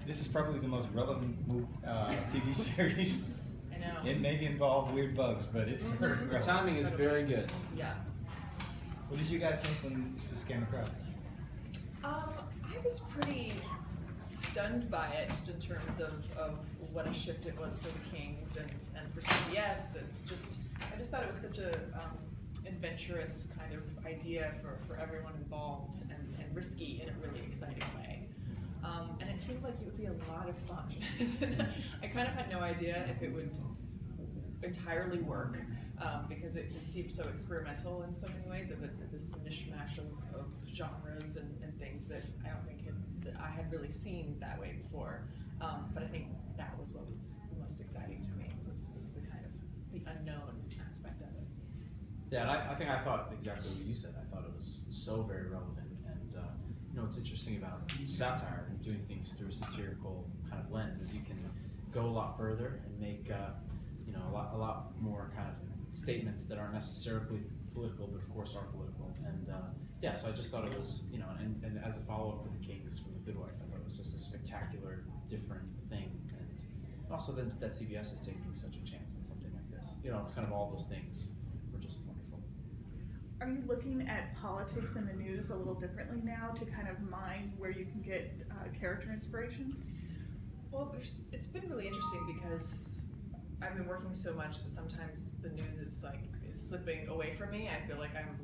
this is probably the most relevant TV series. I know. It maybe involve weird bugs, but it's very The relevant. timing is very good. Yeah. What did you guys think when this came across? I was pretty stunned by it, just in terms of what a shift it was for the Kings and for CBS. And I just thought it was such a adventurous kind of idea for everyone involved, and risky in a really exciting way. And it seemed like it would be a lot of fun. I kind of had no idea if it would entirely work, because it seemed so experimental in so many ways, of this mishmash of genres and things that I don't think that I had really seen that way before. But I think that was what was most exciting to me, was the kind of the unknown aspect of it. Yeah, and I think I thought exactly what you said. I thought it was so very relevant, and what's interesting about satire and doing things through a satirical kind of lens is you can go a lot further and make a lot more kind of statements that aren't necessarily political, but of course are political. And so I just thought it was, and as a follow-up for the Kings from The Good Wife, I thought it was just a spectacular, different thing, and also that CBS is taking such a chance on something like this. It's kind of all those things were just wonderful. Are you looking at politics and the news a little differently now to kind of mine where you can get character inspiration? Well, it's been really interesting because I've been working so much that sometimes the news is slipping away from me. I feel like I'm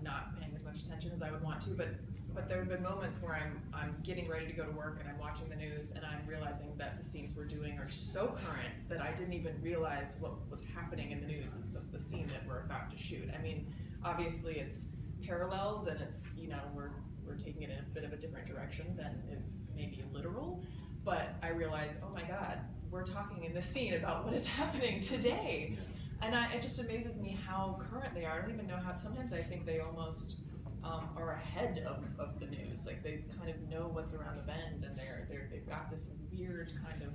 not paying as much attention as I would want to, but there have been moments where I'm getting ready to go to work and I'm watching the news and I'm realizing that the scenes we're doing are so current that I didn't even realize what was happening in the news is the scene that we're about to shoot. I mean, obviously it's parallels and it's we're taking it in a bit of a different direction than is maybe literal, but I realize, oh my God, we're talking in this scene about what is happening today. And it just amazes me how current they are. I don't even know how, sometimes I think they almost are ahead of the news. Like they kind of know what's around the bend, and they've got this weird kind of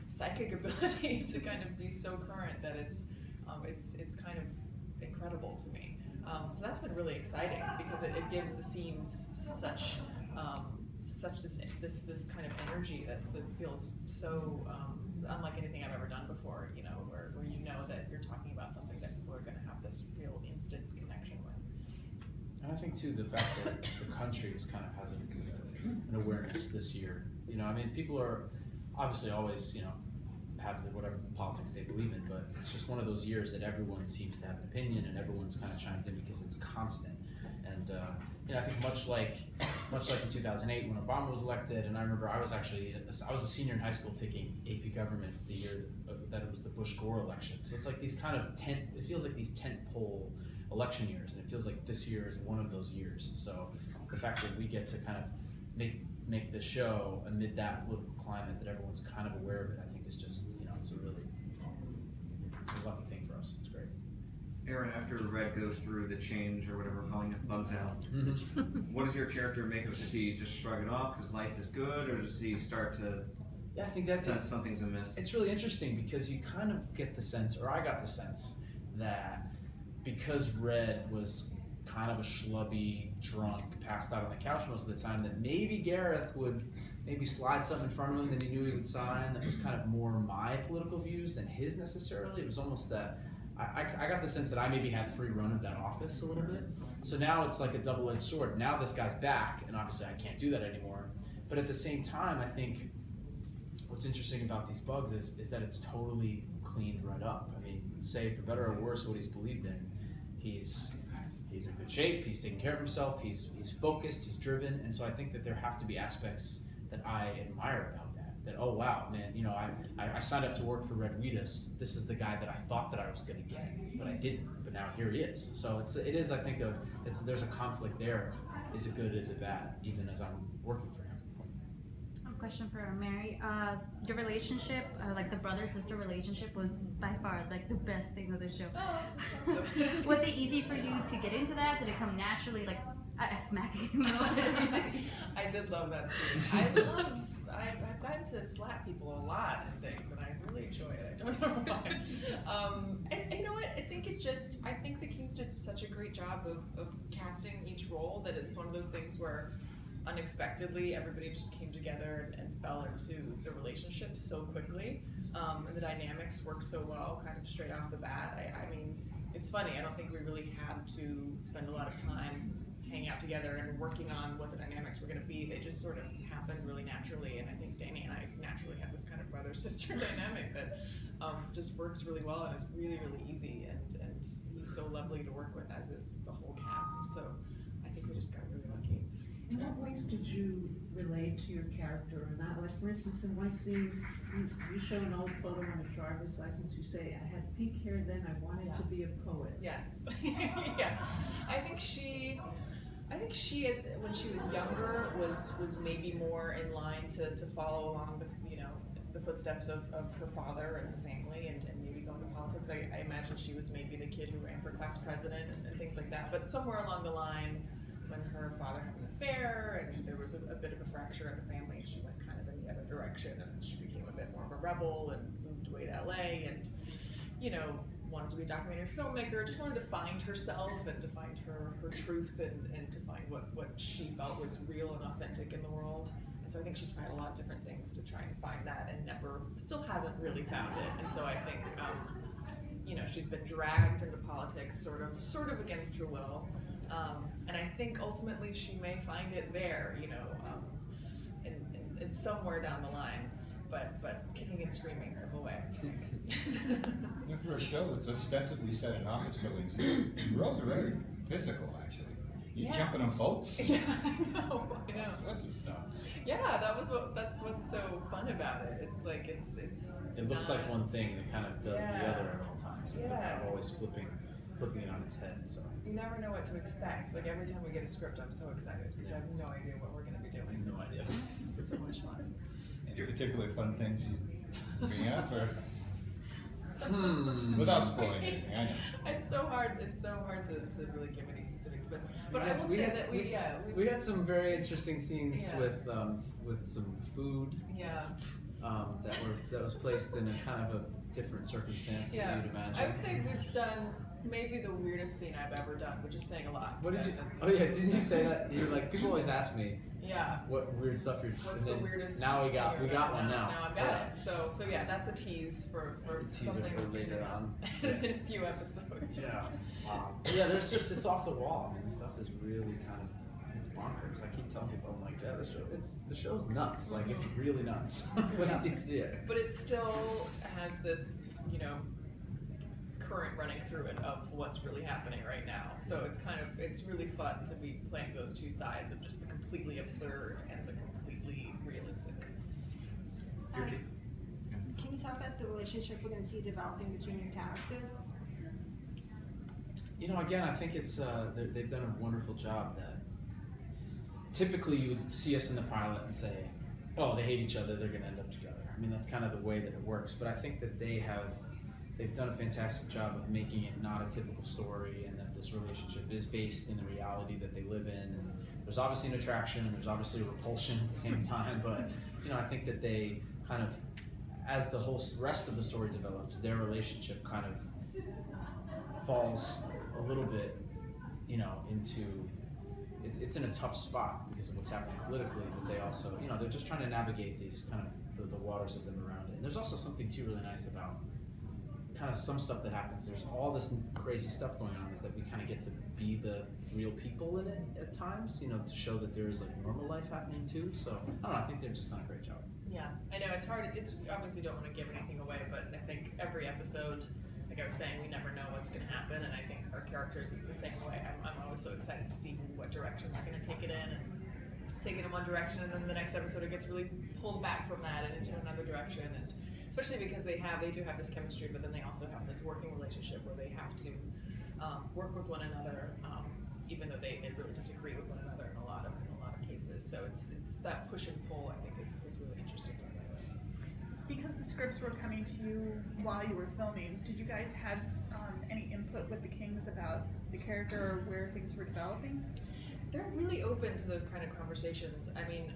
psychic ability to kind of be so current that it's kind of incredible to me. So that's been really exciting because it gives the scenes such this kind of energy that feels so unlike anything I've ever done before. Where you know that you're talking about something that people are going to have this real instant connection with. And I think too the fact that the country is kind of has an awareness this year. People are obviously always have whatever politics they believe in, but it's just one of those years that everyone seems to have an opinion and everyone's kind of chimed in because it's constant. And I think much like in 2008 when Obama was elected, and I remember I was a senior in high school taking AP Government the year that it was the Bush-Gore election. So it's like these kind of it feels like these tentpole election years, and it feels like this year is one of those years. So the fact that we get to kind of make the show amid that political climate that everyone's kind of aware of it, I think is just it's a lucky thing for us. It's great. Aaron, after Red goes through the change or whatever we're calling it, bugs out, what does your character make of it? Does he just shrug it off because life is good, or does he start to I think that's sense something's amiss? It's really interesting because you kind of get the sense, or I got the sense, that because Red was kind of a schlubby, drunk, passed out on the couch most of the time, that maybe Gareth would maybe slide something in front of him that he knew he would sign that was kind of more my political views than his necessarily. It was almost that I got the sense that I maybe had free run of that office a little bit. So now it's like a double-edged sword. Now this guy's back, and obviously I can't do that anymore. But at the same time, I think what's interesting about these bugs is that it's totally cleaned right up. I mean, say for better or worse what he's believed in, he's in good shape, he's taking care of himself, he's focused, he's driven, and so I think that there have to be aspects that I admire about that, oh wow, man, I signed up to work for Red Wheatus. This is the guy that I thought that I was going to get, but I didn't, but now here he is. So it is, I think, there's a conflict there of, is it good, is it bad, even as I'm working for him. Question for Mary. Your relationship, like the brother-sister relationship, was by far like the best thing of the show. Oh, that's awesome. Was it easy for you to get into that? Did it come naturally? Like smacking you and everything? I did love that scene. I've gotten to slap people a lot and things, and I really enjoy it. I don't know why. And you know what? I think the Kings did such a great job of casting each role that it was one of those things where unexpectedly, everybody just came together and fell into the relationship so quickly, and the dynamics worked so well, kind of straight off the bat. I mean, it's funny. I don't think we really had to spend a lot of time hanging out together and working on what the dynamics were going to be. They just sort of happened really naturally, and I think Danny and I naturally have this kind of brother-sister dynamic that just works really well and is really, really easy, and he's so lovely to work with, as is the whole cast. So I think we just got really lucky. In what ways did you relate to your character or not? Like, for instance, in one scene, you show an old photo on a driver's license. You say, "I had pink hair then. I wanted to be a poet." Yes. Yeah. I think she as when she was younger was maybe more in line to follow along the footsteps of her father and her family, and maybe go into politics. I imagine she was maybe the kid who ran for class president and things like that. But somewhere along the line, when her father had an affair and there was a bit of a fracture in the family, she went kind of in the other direction, and she became a bit more of a rebel and moved away to LA, and wanted to be a documentary filmmaker, just wanted to find herself and to find her truth, and to find what she felt was real and authentic in the world. And so I think she tried a lot of different things to try and find that, and still hasn't really found it. And so I think she's been dragged into politics sort of against her will, and I think ultimately she may find it there, in somewhere down the line, but kicking and screaming her whole way. For a show that's ostensibly set in office buildings, the roles are very physical, actually. You're jumping on boats? Yeah, I know. What's this stuff? Yeah, that's what's so fun about it. It's like It looks like one thing and it kind of does the other at all times. So they're kind of always flipping it on its head. So you never know what to expect. Like every time we get a script, I'm so excited because I have no idea what we're gonna be doing. No idea. It's so much fun. Any particularly fun things you bring up, or without spoiling anything? I know. It's so hard to really give any specifics, but I will say that we had some very interesting scenes with some food. Yeah. That was placed in a kind of a different circumstance than you'd imagine. I would say we've done maybe the weirdest scene I've ever done, which is saying a lot. What did you? Oh yeah, didn't you say that? You're like, people always ask me. Yeah. What weird stuff you're? What's the weirdest? Now we got one now. Now I've got it. So yeah, that's a tease for that's a teaser something for later on. in a few episodes. Yeah. Yeah, it's off the wall. I mean, the stuff is really kind of, it's bonkers. I keep telling people, I'm like, yeah, the show's nuts. Like, it's really nuts. When you see it. But it still has this, current running through it of what's really happening right now. So it's really fun to be playing those two sides of just the completely absurd and the completely realistic. Can you talk about the relationship we're going to see developing between your characters? Again, I think it's they've done a wonderful job. That typically you would see us in the pilot and say, "Oh, they hate each other. They're going to end up together." I mean, that's kind of the way that it works. But I think that they've done a fantastic job of making it not a typical story, and that this relationship is based in the reality that they live in. And there's obviously an attraction, and there's obviously a repulsion at the same time. But I think that they kind of, as the whole rest of the story develops, their relationship kind of falls a little bit, into it's in a tough spot because of what's happening politically. But they also, they're just trying to navigate these kind of the waters of them around it. And there's also something too really nice about kind of some stuff that happens. There's all this crazy stuff going on, is that we kind of get to be the real people in it at times, to show that there is like normal life happening too. So I don't know, I think they've just done a great job. Yeah, I know it's hard. It's obviously don't want to give anything away, but I think every episode, like I was saying, we never know what's going to happen, and I think our characters is the same way. I'm always so excited to see what direction they're going to take it in, and take it in one direction, and then the next episode it gets really pulled back from that and into another direction, and especially because they do have this chemistry, but then they also have this working relationship where they have to work with one another, even though they really disagree with one another in a lot of cases. So it's that push and pull, I think, is really interesting. Because the scripts were coming to you while you were filming, did you guys have any input with the Kings about the character or where things were developing? They're really open to those kind of conversations. I mean,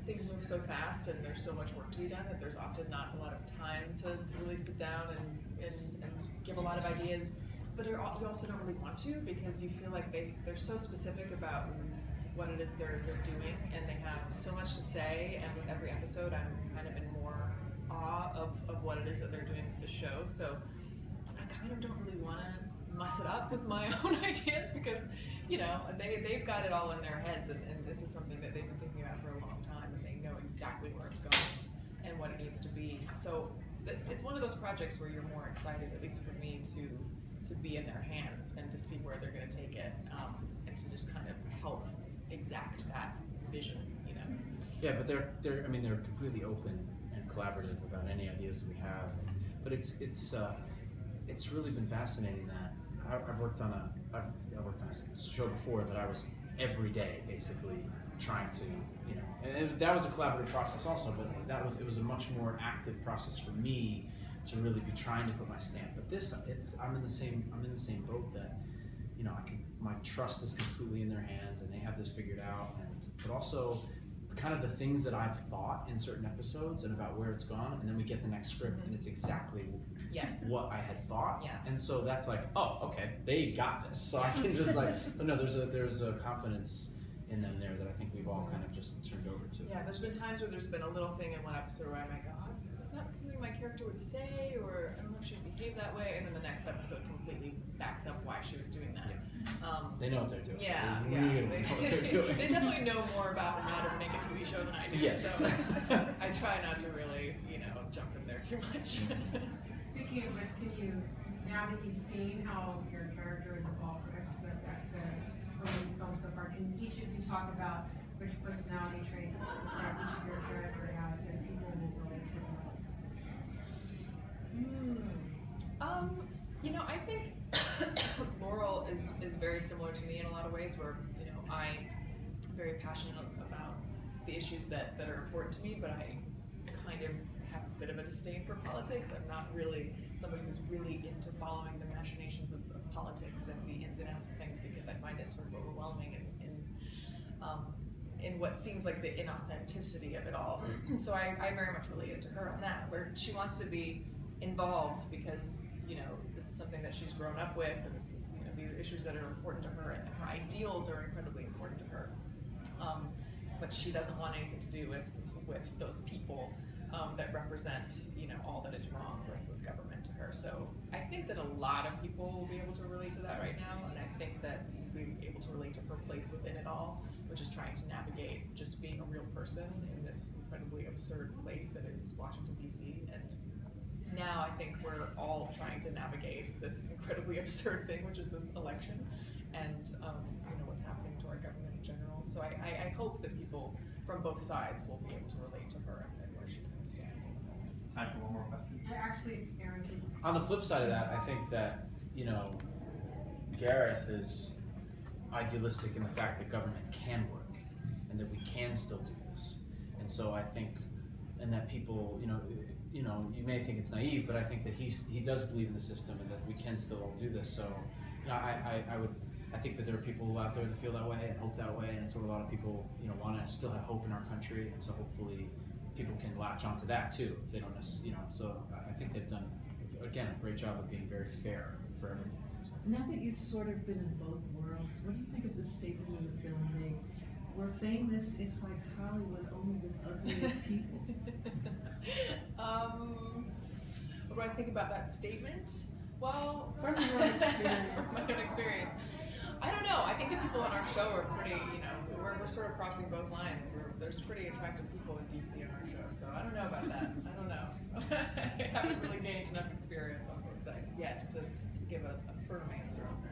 things move so fast and there's so much work to be done that there's often not a lot of time to really sit down and give a lot of ideas. But you also don't really want to, because you feel like they're so specific about what it is they're doing, and they have so much to say, and with every episode I'm kind of in more awe of what it is that they're doing with the show. So I kind of don't really want to muss it up with my own ideas, because they've got it all in their heads, and this is something that they've been thinking about for a long time, and they know exactly where it's going and what it needs to be. So it's one of those projects where you're more excited, at least for me, to be in their hands and to see where they're going to take it, and to just kind of help exact that vision. Yeah, but they're completely open and collaborative about any ideas that we have. But it's really been fascinating that I've worked on a show before that I was every day basically trying to, and that was a collaborative process also, but it was a much more active process for me to really be trying to put my stamp. But this, I'm in the same boat that, my trust is completely in their hands, and they have this figured out. But also, kind of the things that I've thought in certain episodes and about where it's gone, and then we get the next script and it's exactly what I had thought. Yeah. And so that's like, oh, okay, they got this. So I can just but no, there's a confidence in them there that I think we've all kind of just turned over to. Yeah, there's been times where there's been a little thing in one episode where I'm like, oh, is that something my character would say, or I don't know if she'd behave that way, and then the next episode completely backs up why she was doing that. They know what they're doing. Yeah, they really know what they're doing. They definitely know more about how to make a TV show than I do. Yes. So I try not to really, jump in there too much. Speaking of which, can you, now that you've seen how your character has evolved from episode to episode from the film so far, can each of you talk about which personality traits that each of your character has that people will relate to the most? I think Laurel is very similar to me in a lot of ways, where, I'm very passionate about the issues that are important to me, but I kind of have a bit of a disdain for politics. I'm not really somebody who's really into following the machinations of politics and the ins and outs of things, because I find it sort of overwhelming in what seems like the inauthenticity of it all. So I very much related to her on that, where she wants to be involved because, this is something that she's grown up with, and this is, these are issues that are important to her, and her ideals are incredibly important to her. But she doesn't want anything to do with those people that represent, all that is wrong with government to her. So I think that a lot of people will be able to relate to that right now, and I think that we'll be able to relate to her place within it all, which is trying to navigate just being a real person in this incredibly absurd place that is Washington, D.C. And now I think we're all trying to navigate this incredibly absurd thing, which is this election, and what's happening to our government in general. So I hope that people from both sides will be able to relate to her and where she kind of stands. Time for one more question. Actually, Aaron, can On the flip side of that, I think that, Gareth is idealistic in the fact that government can work and that we can still do this. And so I think, and that people, you may think it's naive, but I think that he does believe in the system and that we can still all do this. So, I think that there are people out there that feel that way and hope that way, and it's what a lot of people, want to still have hope in our country. And so hopefully people can latch onto that too, if they don't necessarily, so I think they've done, again, a great job of being very fair for everything. So. Now that you've sort of been in both worlds, what do you think of the statement in the film made? We're famous, it's like Hollywood, only with ugly people. What do I think about that statement? Well, From your own experience. From my own experience. I don't know. I think the people on our show are pretty, we're sort of crossing both lines. There's pretty attractive people in DC on our show, so I don't know about that. I don't know. I haven't really gained enough experience on both sides yet to give a firm answer on that.